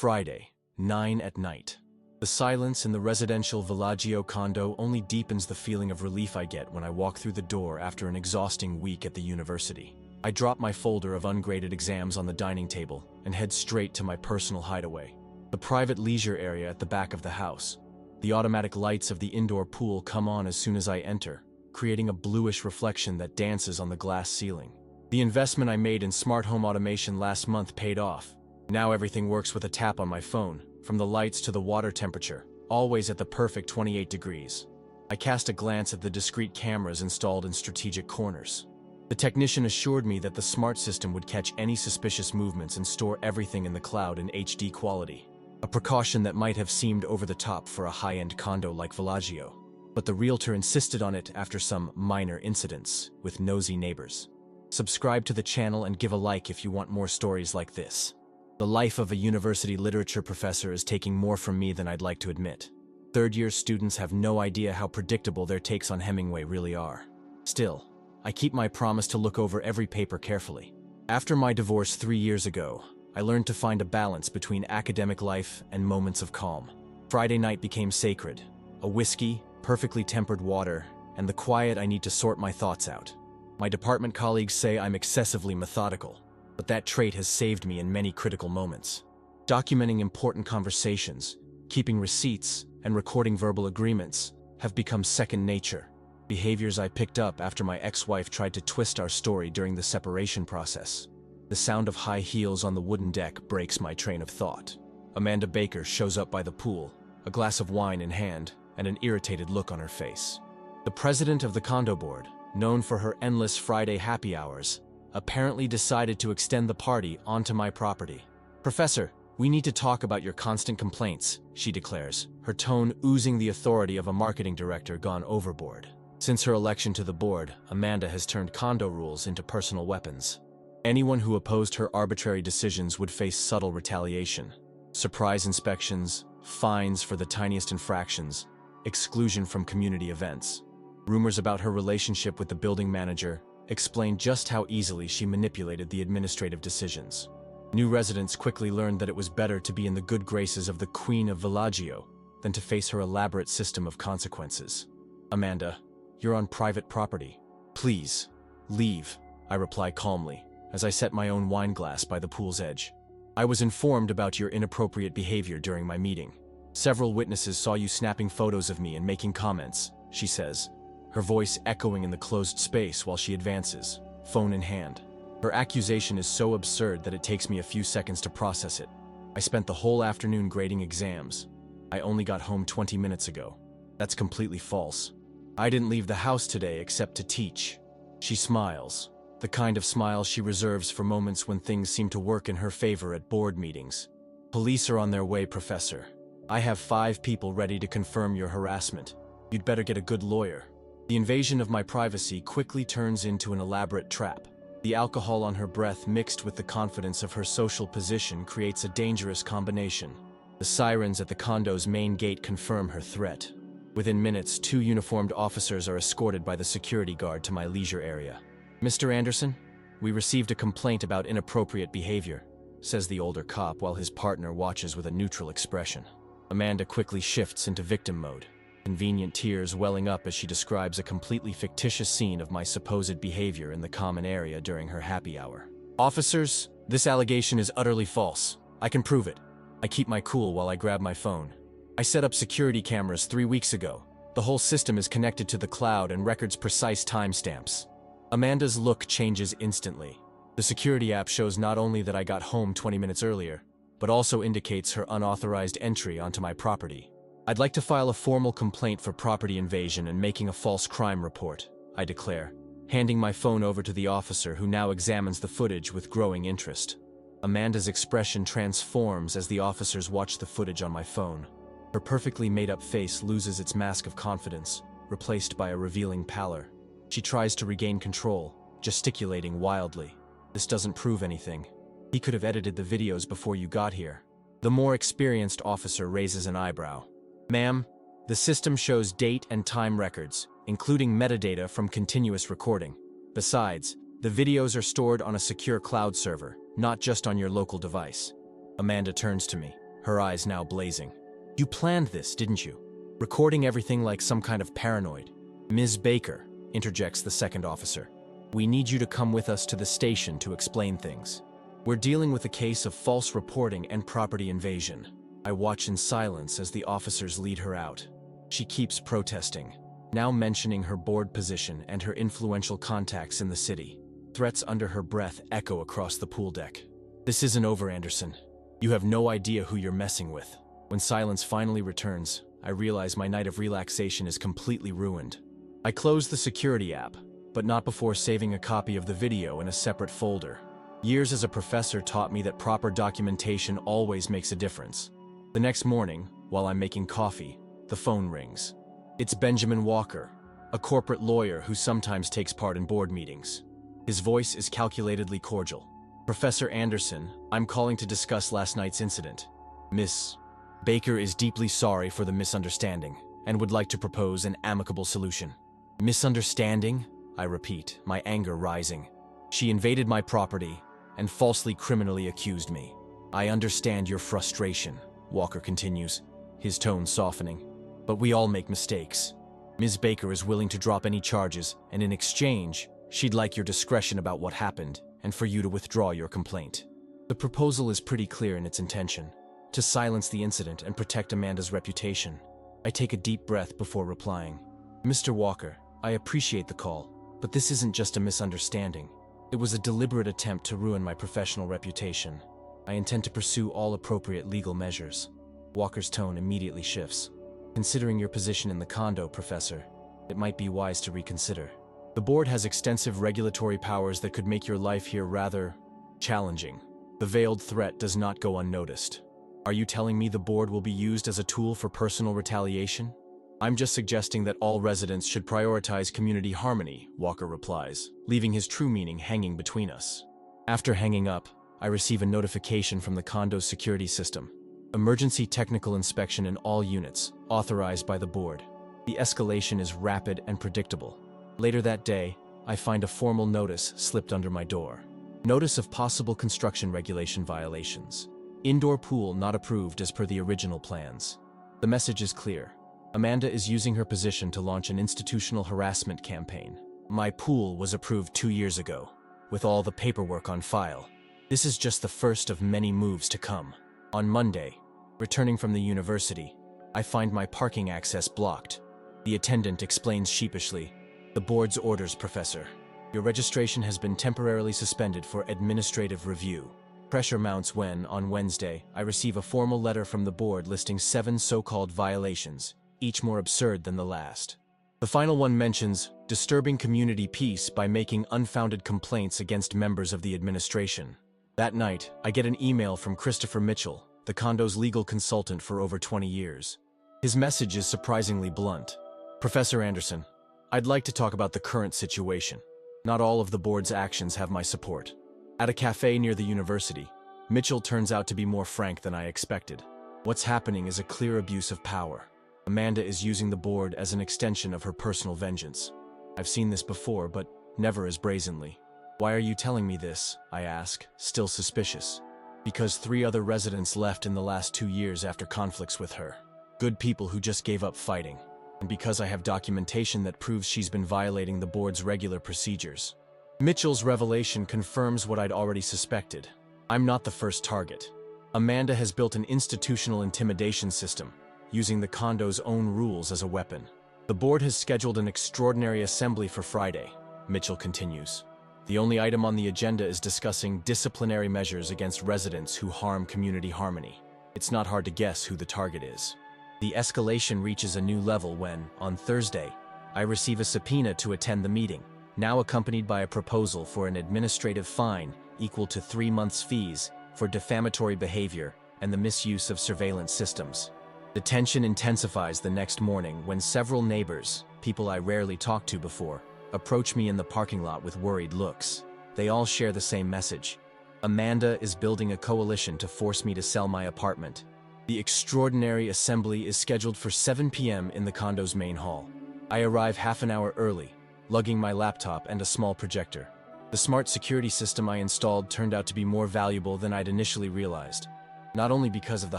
Friday, 9 at night. The silence in the residential Villaggio condo only deepens the feeling of relief I get when I walk through the door after an exhausting week at the university. I drop my folder of ungraded exams on the dining table and head straight to my personal hideaway, the private leisure area at the back of the house. The automatic lights of the indoor pool come on as soon as I enter, creating a bluish reflection that dances on the glass ceiling. The investment I made in smart home automation last month paid off. Now everything works with a tap on my phone, from the lights to the water temperature, always at the perfect 28 degrees. I cast a glance at the discrete cameras installed in strategic corners. The technician assured me that the smart system would catch any suspicious movements and store everything in the cloud in HD quality, a precaution that might have seemed over the top for a high-end condo like Villaggio. But the realtor insisted on it after some minor incidents with nosy neighbors. Subscribe to the channel and give a like if you want more stories like this. The life of a university literature professor is taking more from me than I'd like to admit. Third-year students have no idea how predictable their takes on Hemingway really are. Still, I keep my promise to look over every paper carefully. After my divorce 3 years ago, I learned to find a balance between academic life and moments of calm. Friday night became sacred. A whiskey, perfectly tempered water, and the quiet I need to sort my thoughts out. My department colleagues say I'm excessively methodical, but that trait has saved me in many critical moments. Documenting important conversations, keeping receipts, and recording verbal agreements have become second nature. Behaviors I picked up after my ex-wife tried to twist our story during the separation process. The sound of high heels on the wooden deck breaks my train of thought. Amanda Baker shows up by the pool, a glass of wine in hand, and an irritated look on her face. The president of the condo board, known for her endless Friday happy hours, apparently decided to extend the party onto my property. "Professor, we need to talk about your constant complaints," she declares, her tone oozing the authority of a marketing director gone overboard. Since her election to the board, Amanda has turned condo rules into personal weapons. Anyone who opposed her arbitrary decisions would face subtle retaliation. Surprise inspections, fines for the tiniest infractions, exclusion from community events. Rumors about her relationship with the building manager explain just how easily she manipulated the administrative decisions. New residents quickly learned that it was better to be in the good graces of the Queen of Villaggio than to face her elaborate system of consequences. "Amanda, you're on private property. Please, leave," I reply calmly, as I set my own wine glass by the pool's edge. "I was informed about your inappropriate behavior during my meeting. Several witnesses saw you snapping photos of me and making comments," she says, her voice echoing in the closed space while she advances, phone in hand. Her accusation is so absurd that it takes me a few seconds to process it. I spent the whole afternoon grading exams. I only got home 20 minutes ago. That's completely false. I didn't leave the house today except to teach. She smiles, the kind of smile she reserves for moments when things seem to work in her favor at board meetings. "Police are on their way, Professor. I have 5 people ready to confirm your harassment. You'd better get a good lawyer." The invasion of my privacy quickly turns into an elaborate trap. The alcohol on her breath mixed with the confidence of her social position creates a dangerous combination. The sirens at the condo's main gate confirm her threat. Within minutes, 2 uniformed officers are escorted by the security guard to my leisure area. "Mr. Anderson, we received a complaint about inappropriate behavior," says the older cop while his partner watches with a neutral expression. Amanda quickly shifts into victim mode, convenient tears welling up as she describes a completely fictitious scene of my supposed behavior in the common area during her happy hour. "Officers, this allegation is utterly false. I can prove it." I keep my cool while I grab my phone. "I set up security cameras 3 weeks ago. The whole system is connected to the cloud and records precise timestamps." Amanda's look changes instantly. The security app shows not only that I got home 20 minutes earlier, but also indicates her unauthorized entry onto my property. "I'd like to file a formal complaint for property invasion and making a false crime report," I declare, handing my phone over to the officer who now examines the footage with growing interest. Amanda's expression transforms as the officers watch the footage on my phone. Her perfectly made-up face loses its mask of confidence, replaced by a revealing pallor. She tries to regain control, gesticulating wildly. "This doesn't prove anything. He could have edited the videos before you got here." The more experienced officer raises an eyebrow. "Ma'am, the system shows date and time records, including metadata from continuous recording. Besides, the videos are stored on a secure cloud server, not just on your local device." Amanda turns to me, her eyes now blazing. "You planned this, didn't you? Recording everything like some kind of paranoid." "Ms. Baker," interjects the second officer, "we need you to come with us to the station to explain things. We're dealing with a case of false reporting and property invasion." I watch in silence as the officers lead her out. She keeps protesting, now mentioning her board position and her influential contacts in the city. Threats under her breath echo across the pool deck. "This isn't over, Anderson. You have no idea who you're messing with." When silence finally returns, I realize my night of relaxation is completely ruined. I close the security app, but not before saving a copy of the video in a separate folder. Years as a professor taught me that proper documentation always makes a difference. The next morning, while I'm making coffee, the phone rings. It's Benjamin Walker, a corporate lawyer who sometimes takes part in board meetings. His voice is calculatedly cordial. "Professor Anderson, I'm calling to discuss last night's incident. Miss Baker is deeply sorry for the misunderstanding and would like to propose an amicable solution." "Misunderstanding?" I repeat, my anger rising. "She invaded my property and falsely criminally accused me." "I understand your frustration," Walker continues, his tone softening. "But we all make mistakes. Ms. Baker is willing to drop any charges, and in exchange, she'd like your discretion about what happened and for you to withdraw your complaint." The proposal is pretty clear in its intention: to silence the incident and protect Amanda's reputation. I take a deep breath before replying. "Mr. Walker, I appreciate the call, but this isn't just a misunderstanding. It was a deliberate attempt to ruin my professional reputation. I intend to pursue all appropriate legal measures." Walker's tone immediately shifts. "Considering your position in the condo, Professor, it might be wise to reconsider. The board has extensive regulatory powers that could make your life here rather challenging." The veiled threat does not go unnoticed. "Are you telling me the board will be used as a tool for personal retaliation?" "I'm just suggesting that all residents should prioritize community harmony," Walker replies, leaving his true meaning hanging between us. After hanging up, I receive a notification from the condo's security system. "Emergency technical inspection in all units, authorized by the board." The escalation is rapid and predictable. Later that day, I find a formal notice slipped under my door. Notice of possible construction regulation violations. Indoor pool not approved as per the original plans. The message is clear. Amanda is using her position to launch an institutional harassment campaign. My pool was approved 2 years ago, with all the paperwork on file. This is just the first of many moves to come. On Monday, returning from the university, I find my parking access blocked. The attendant explains sheepishly, "The board's orders, Professor. Your registration has been temporarily suspended for administrative review." Pressure mounts when, on Wednesday, I receive a formal letter from the board listing 7 so-called violations, each more absurd than the last. The final one mentions disturbing community peace by making unfounded complaints against members of the administration. That night, I get an email from Christopher Mitchell, the condo's legal consultant for over 20 years. His message is surprisingly blunt. "Professor Anderson, I'd like to talk about the current situation. Not all of the board's actions have my support." At a cafe near the university, Mitchell turns out to be more frank than I expected. "What's happening is a clear abuse of power. Amanda is using the board as an extension of her personal vengeance. I've seen this before, but never as brazenly." "Why are you telling me this?" I ask, still suspicious. "Because 3 other residents left in the last 2 years after conflicts with her. Good people who just gave up fighting. And because I have documentation that proves she's been violating the board's regular procedures." Mitchell's revelation confirms what I'd already suspected. I'm not the first target. Amanda has built an institutional intimidation system, using the condo's own rules as a weapon. "The board has scheduled an extraordinary assembly for Friday," Mitchell continues. "The only item on the agenda is discussing disciplinary measures against residents who harm community harmony. It's not hard to guess who the target is." The escalation reaches a new level when, on Thursday, I receive a subpoena to attend the meeting, now accompanied by a proposal for an administrative fine equal to 3 months' fees for defamatory behavior and the misuse of surveillance systems. The tension intensifies the next morning when several neighbors, people I rarely talked to before, approach me in the parking lot with worried looks. They all share the same message. Amanda is building a coalition to force me to sell my apartment. The extraordinary assembly is scheduled for 7 p.m. in the condo's main hall. I arrive half an hour early, lugging my laptop and a small projector. The smart security system I installed turned out to be more valuable than I'd initially realized. not only because of the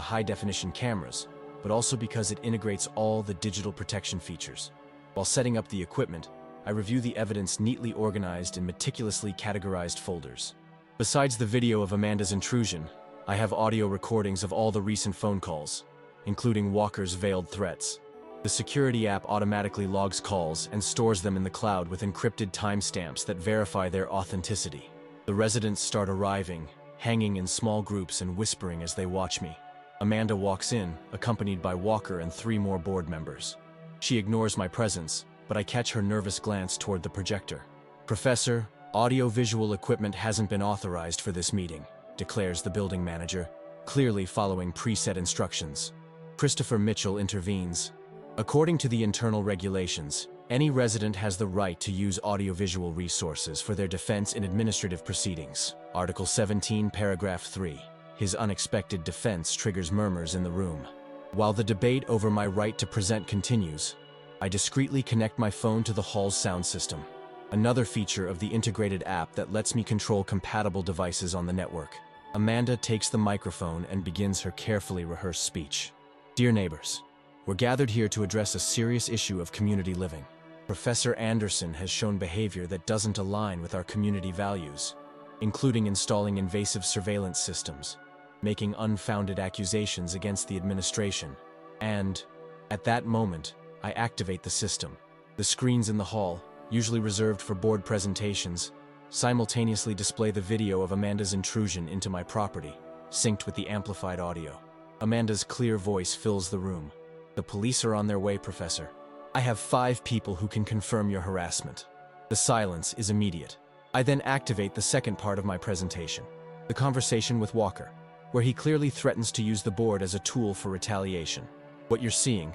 high-definition cameras, but also because it integrates all the digital protection features. While setting up the equipment, I review the evidence neatly organized in meticulously categorized folders. Besides the video of Amanda's intrusion, I have audio recordings of all the recent phone calls, including Walker's veiled threats. The security app automatically logs calls and stores them in the cloud with encrypted timestamps that verify their authenticity. The residents start arriving, hanging in small groups and whispering as they watch me. Amanda walks in, accompanied by Walker and 3 more board members. She ignores my presence, but I catch her nervous glance toward the projector. "Professor, audio-visual equipment hasn't been authorized for this meeting," declares the building manager, clearly following preset instructions. Christopher Mitchell intervenes. "According to the internal regulations, any resident has the right to use audiovisual resources for their defense in administrative proceedings. Article 17, paragraph 3. His unexpected defense triggers murmurs in the room. While the debate over my right to present continues, I discreetly connect my phone to the hall's sound system, another feature of the integrated app that lets me control compatible devices on the network. Amanda takes the microphone and begins her carefully rehearsed speech. "Dear neighbors, we're gathered here to address a serious issue of community living. Professor Anderson has shown behavior that doesn't align with our community values, including installing invasive surveillance systems, making unfounded accusations against the administration, and, at that moment, I activate the system. The screens in the hall, usually reserved for board presentations, simultaneously display the video of Amanda's intrusion into my property, synced with the amplified audio. Amanda's clear voice fills the room. "The police are on their way, Professor. I have 5 people who can confirm your harassment." The silence is immediate. I then activate the second part of my presentation, the conversation with Walker, where he clearly threatens to use the board as a tool for retaliation. "What you're seeing,"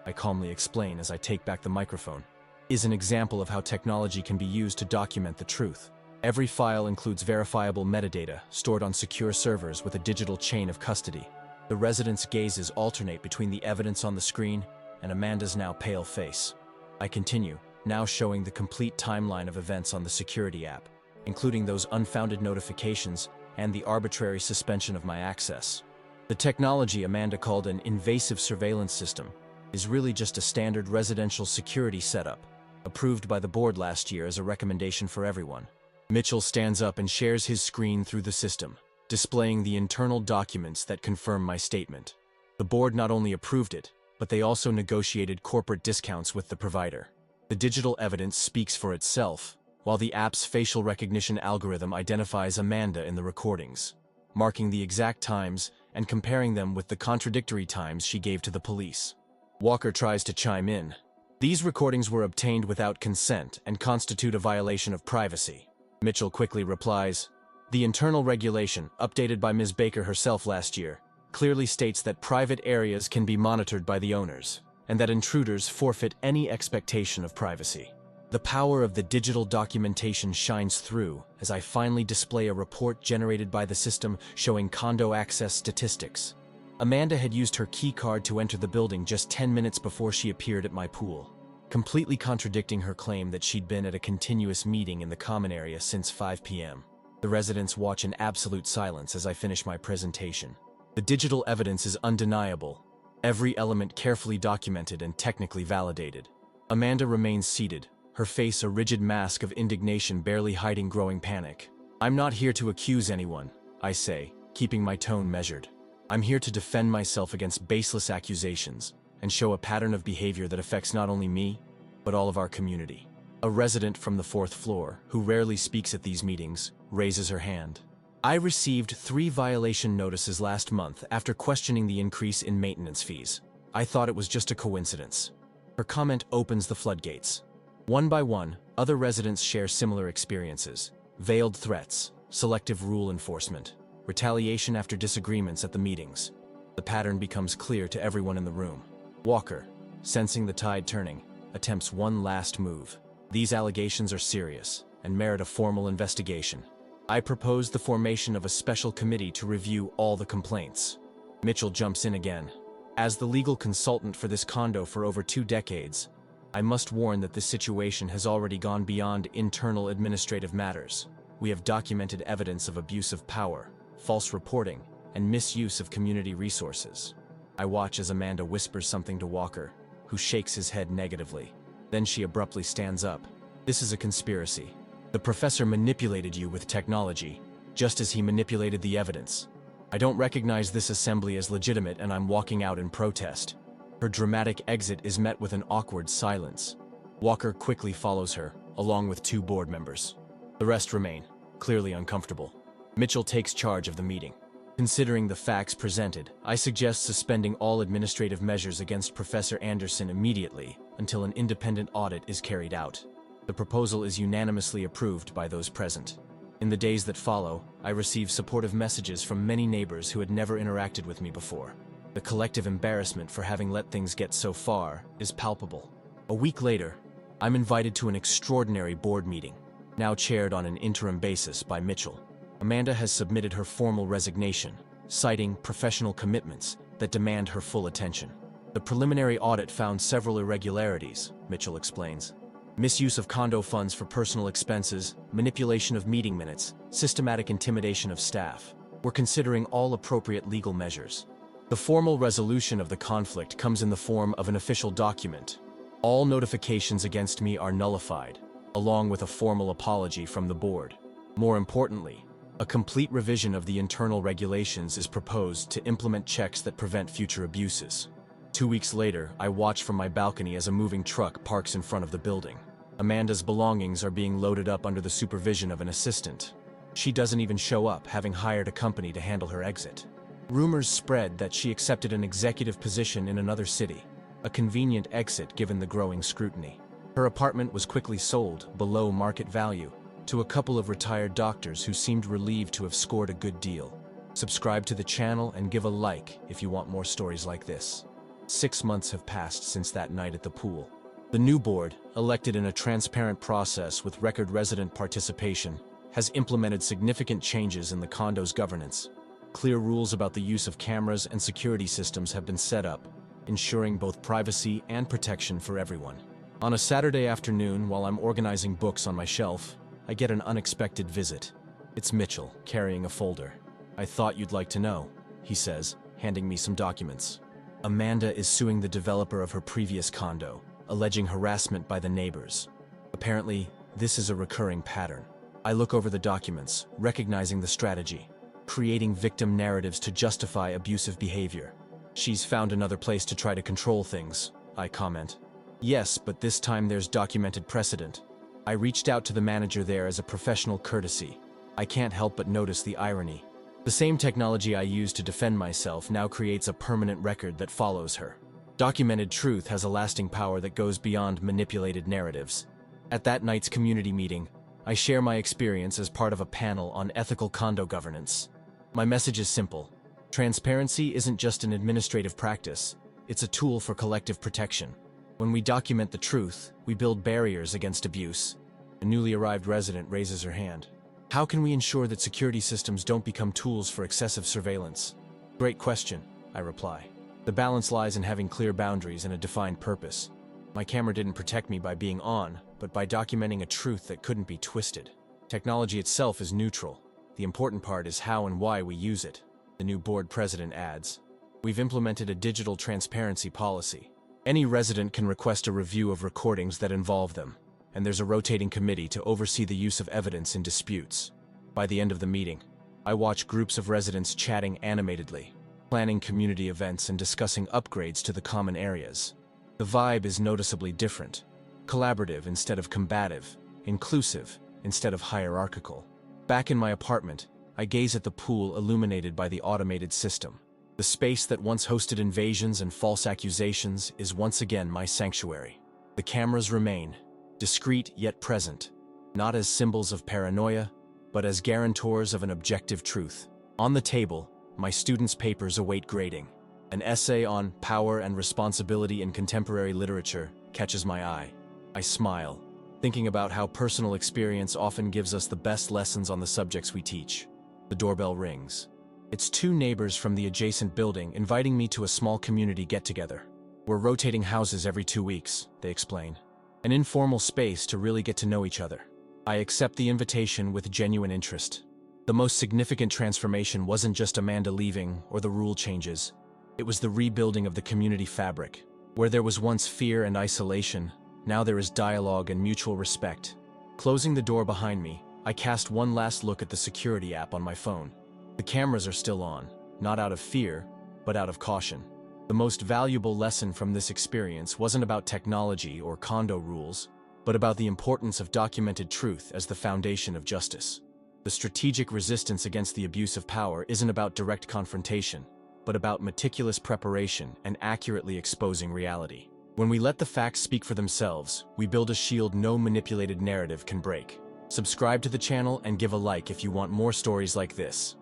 I calmly explain as I take back the microphone, "is an example of how technology can be used to document the truth. Every file includes verifiable metadata stored on secure servers with a digital chain of custody." The residents' gazes alternate between the evidence on the screen and Amanda's now pale face. I continue, now showing the complete timeline of events on the security app, including those unfounded notifications and the arbitrary suspension of my access. The technology Amanda called an invasive surveillance system is really just a standard residential security setup, approved by the board last year as a recommendation for everyone. Mitchell stands up and shares his screen through the system, displaying the internal documents that confirm my statement. The board not only approved it, but they also negotiated corporate discounts with the provider. The digital evidence speaks for itself, while the app's facial recognition algorithm identifies Amanda in the recordings, marking the exact times and comparing them with the contradictory times she gave to the police. Walker tries to chime in. "These recordings were obtained without consent and constitute a violation of privacy." Mitchell quickly replies, "The internal regulation, updated by Ms. Baker herself last year, clearly states that private areas can be monitored by the owners, and that intruders forfeit any expectation of privacy." The power of the digital documentation shines through as I finally display a report generated by the system showing condo access statistics. Amanda had used her key card to enter the building just 10 minutes before she appeared at my pool, completely contradicting her claim that she'd been at a continuous meeting in the common area since 5 p.m. The residents watch in absolute silence as I finish my presentation. The digital evidence is undeniable, every element carefully documented and technically validated. Amanda remains seated, her face a rigid mask of indignation barely hiding growing panic. "I'm not here to accuse anyone," I say, keeping my tone measured. "I'm here to defend myself against baseless accusations and show a pattern of behavior that affects not only me, but all of our community." A resident from the 4th floor, who rarely speaks at these meetings, raises her hand. "I received 3 violation notices last month after questioning the increase in maintenance fees. I thought it was just a coincidence." Her comment opens the floodgates. One by one, other residents share similar experiences: veiled threats, selective rule enforcement, retaliation after disagreements at the meetings. The pattern becomes clear to everyone in the room. Walker, sensing the tide turning, attempts one last move. "These allegations are serious and merit a formal investigation. I propose the formation of a special committee to review all the complaints." Mitchell jumps in again. "As the legal consultant for this condo for over 2 decades, I must warn that this situation has already gone beyond internal administrative matters. We have documented evidence of abuse of power, false reporting, and misuse of community resources. I watch as Amanda whispers something to Walker, who shakes his head negatively. Then she abruptly stands up. This is a conspiracy. The professor manipulated you with technology, just as he manipulated the evidence. I don't recognize this assembly as legitimate and I'm walking out in protest. Her dramatic exit is met with an awkward silence. Walker quickly follows her, along with 2 board members. The rest remain, clearly uncomfortable. Mitchell takes charge of the meeting. Considering the facts presented, I suggest suspending all administrative measures against Professor Anderson immediately until an independent audit is carried out. The proposal is unanimously approved by those present. In the days that follow, I receive supportive messages from many neighbors who had never interacted with me before. The collective embarrassment for having let things get so far is palpable. A week later, I'm invited to an extraordinary board meeting, now chaired on an interim basis by Mitchell. Amanda has submitted her formal resignation, citing professional commitments that demand her full attention. The preliminary audit found several irregularities, Mitchell explains. Misuse of condo funds for personal expenses, manipulation of meeting minutes, systematic intimidation of staff. We're considering all appropriate legal measures. The formal resolution of the conflict comes in the form of an official document. All notifications against me are nullified, along with a formal apology from the board. More importantly, a complete revision of the internal regulations is proposed to implement checks that prevent future abuses. 2 weeks later, I watch from my balcony as a moving truck parks in front of the building. Amanda's belongings are being loaded up under the supervision of an assistant. She doesn't even show up, having hired a company to handle her exit. Rumors spread that she accepted an executive position in another city, a convenient exit given the growing scrutiny. Her apartment was quickly sold, below market value, to a couple of retired doctors who seemed relieved to have scored a good deal. Subscribe to the channel and give a like if you want more stories like this. 6 months have passed since that night at the pool. The new board, elected in a transparent process with record resident participation, has implemented significant changes in the condo's governance. Clear rules about the use of cameras and security systems have been set up, ensuring both privacy and protection for everyone. On a Saturday afternoon, while I'm organizing books on my shelf, I get an unexpected visit. It's Mitchell, carrying a folder. "I thought you'd like to know," he says, handing me some documents. Amanda is suing the developer of her previous condo, alleging harassment by the neighbors. Apparently, this is a recurring pattern. I look over the documents, recognizing the strategy, creating victim narratives to justify abusive behavior. "She's found another place to try to control things," I comment. "Yes, but this time there's documented precedent." I reached out to the manager there as a professional courtesy. I can't help but notice the irony. The same technology I used to defend myself now creates a permanent record that follows her. Documented truth has a lasting power that goes beyond manipulated narratives. At that night's community meeting, I share my experience as part of a panel on ethical condo governance. My message is simple. Transparency isn't just an administrative practice, it's a tool for collective protection. When we document the truth, we build barriers against abuse. A newly arrived resident raises her hand. "How can we ensure that security systems don't become tools for excessive surveillance?" "Great question," I reply. "The balance lies in having clear boundaries and a defined purpose. My camera didn't protect me by being on, but by documenting a truth that couldn't be twisted. Technology itself is neutral. The important part is how and why we use it," the new board president adds. "We've implemented a digital transparency policy. Any resident can request a review of recordings that involve them, and there's a rotating committee to oversee the use of evidence in disputes." By the end of the meeting, I watch groups of residents chatting animatedly, planning community events and discussing upgrades to the common areas. The vibe is noticeably different. Collaborative instead of combative, inclusive instead of hierarchical. Back in my apartment, I gaze at the pool illuminated by the automated system. The space that once hosted invasions and false accusations is once again my sanctuary. The cameras remain, discreet yet present, not as symbols of paranoia, but as guarantors of an objective truth. On the table, my students' papers await grading. An essay on power and responsibility in contemporary literature catches my eye. I smile, thinking about how personal experience often gives us the best lessons on the subjects we teach. The doorbell rings. It's 2 neighbors from the adjacent building inviting me to a small community get-together. "We're rotating houses every 2 weeks," they explain. "An informal space to really get to know each other." I accept the invitation with genuine interest. The most significant transformation wasn't just Amanda leaving or the rule changes. It was the rebuilding of the community fabric. Where there was once fear and isolation, now there is dialogue and mutual respect. Closing the door behind me, I cast one last look at the security app on my phone. The cameras are still on, not out of fear, but out of caution. The most valuable lesson from this experience wasn't about technology or condo rules, but about the importance of documented truth as the foundation of justice. The strategic resistance against the abuse of power isn't about direct confrontation, but about meticulous preparation and accurately exposing reality. When we let the facts speak for themselves, we build a shield no manipulated narrative can break. Subscribe to the channel and give a like if you want more stories like this.